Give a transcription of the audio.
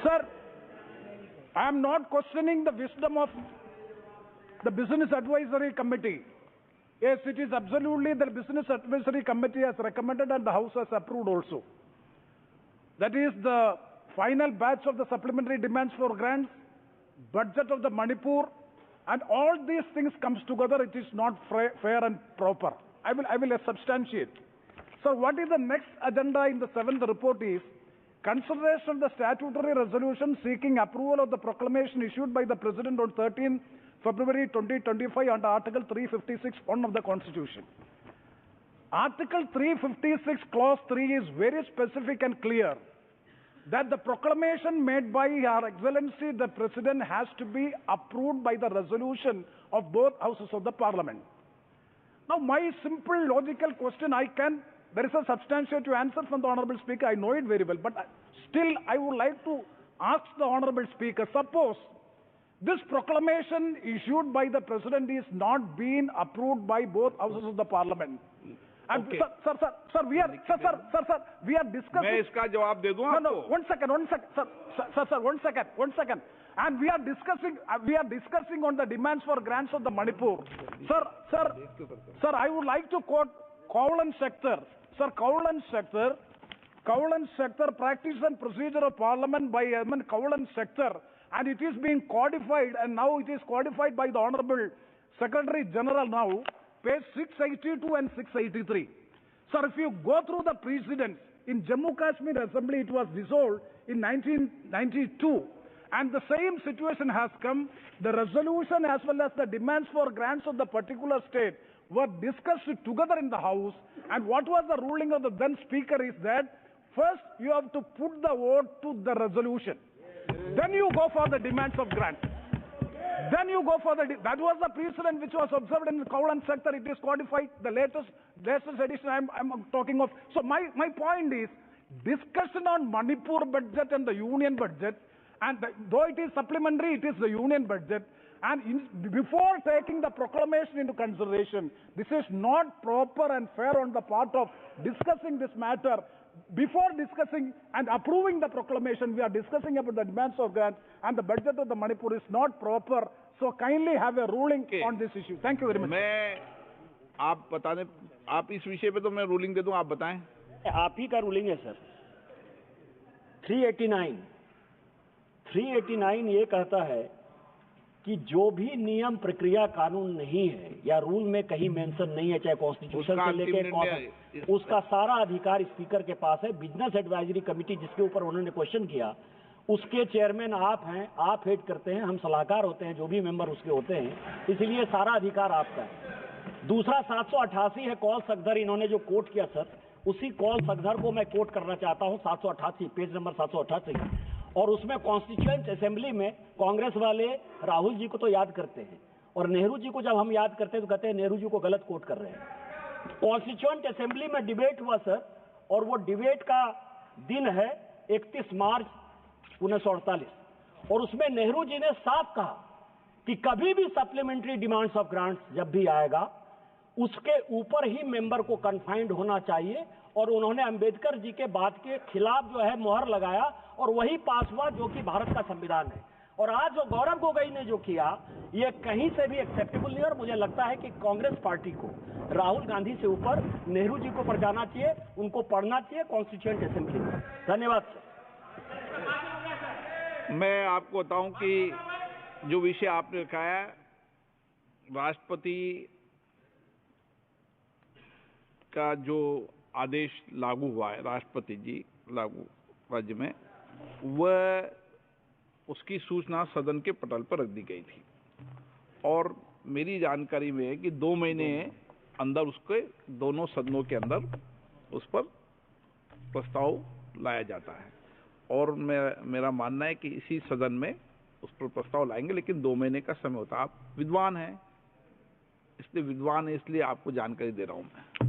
Sir, I am not questioning the wisdom of the Business Advisory Committee. Yes, it is absolutely the Business Advisory Committee has recommended and the House has approved also. That is the final batch of the supplementary demands for grants, budget of the Manipur, and all these things comes together. It is not fair and proper. I will substantiate. So what is the next agenda in the 7th report is consideration of the statutory resolution seeking approval of the proclamation issued by the President on 13 February 2025 under Article 356(1) of the Constitution. Article 356 Clause 3 is very specific and clear that the proclamation made by Her Excellency the President has to be approved by the resolution of both houses of the Parliament. Now my simple logical question there is a substantiative answer from the Honorable Speaker, I know it very well, but still I would like to ask the Honorable Speaker, suppose this proclamation issued by the President is not being approved by both houses of the Parliament. And okay. Sir, we are discussing. मैं इसका जवाब दे दूं आपको? No, one second, sir, one second. And we are discussing on the demands for grants of the Manipur. Sir, I would like to quote Cowland sector. Sir, Cowland sector practice and procedure of Parliament by Cowland sector, and it is being codified, and now it is codified by the Honorable Secretary General now, page 682 and 683. Sir, if you go through the precedents, in Jammu Kashmir Assembly it was dissolved in 1992, and the same situation has come. The resolution as well as the demands for grants of the particular state were discussed together in the House, and what was the ruling of the then Speaker is that first you have to put the vote to the resolution, then you go for the demands of grant. Then you go for that was the precedent which was observed in the Cowland sector. It is codified. The latest edition I'm talking of. So my point is, discussion on Manipur budget and the union budget, and though it is supplementary, it is the union budget. And before taking the proclamation into consideration, this is not proper and fair on the part of discussing this matter. Before discussing and approving the proclamation, we are discussing about the demands of grants, and the budget of the Manipur is not proper. So kindly have a ruling on this issue. Thank you very much. आप इस विषय पे तो मैं ruling दे दूं, आप बताएं। आप ही का रूलिंग है सर। 389 ये कहता है कि जो भी नियम प्रक्रिया कानून नहीं है या रूल में कहीं मेंशन नहीं है, चाहे कॉन्स्टिट्यूशन से लेके उसका सारा अधिकार स्पीकर के पास है। बिजनेस एडवाइजरी कमेटी जिसके ऊपर उन्होंने क्वेश्चन किया, उसके चेयरमैन आप हैं, आप हेड करते हैं, हम सलाहकार होते हैं, जो भी मेंबर उसके होते हैं, इसलिए सारा अधिकार आपका है। दूसरा 788 है कॉल सगधर, इन्होंने जो कोट किया सर, उसी कॉल सगधर को मैं कोट करना चाहता हूं, 788 पेज नंबर 788, और उसमें कॉन्स्टिट्यूएंट असेंबली में कांग्रेस वाले राहुल जी को तो याद करते हैं, और नेहरू जी को जब हम याद करते हैं तो कहते हैं नेहरू जी को गलत कोट कर रहे हैं। कॉन्स्टिट्यूएंट असेंबली में डिबेट हुआ सर, और वो डिबेट का दिन है 31 मार्च 1948, और उसमें नेहरू जी ने साफ कहा कि कभी भी सप्लीमेंट्री डिमांड्स ऑफ ग्रांट्स जब भी आएगा उसके ऊपर ही मेंबर को कन्फाइंड होना चाहिए, और उन्होंने अंबेडकर जी के बात के खिलाफ जो है मोहर लगाया, और वही पास हुआ जो कि भारत का संविधान है। और आज जो गौरव गोगोई ने जो किया, ये कहीं से भी एक्सेप्टेबल नहीं, और मुझे लगता है कि कांग्रेस पार्टी को राहुल गांधी से ऊपर नेहरू जी को पर जाना चाहिए, उनको पढ़ना चाहिए कॉन्स्टिट्यूएंट असेंबली में। धन्यवाद सर। मैं आपको बताऊं कि जो विषय आपने रखा है, राष्ट्रपति का जो आदेश लागू हुआ है, राष्ट्रपति जी लागू राज्य में, वह उसकी सूचना सदन के पटल पर रख दी गई थी, और मेरी जानकारी में है कि 2 महीने अंदर उसके दोनों सदनों के अंदर उस पर प्रस्ताव लाया जाता है, और मेरा मानना है कि इसी सदन में उस पर प्रस्ताव लाएंगे, लेकिन 2 महीने का समय होता है। आप विद्वान हैं, इसलिए आपको जानकारी दे रहा हूं मैं।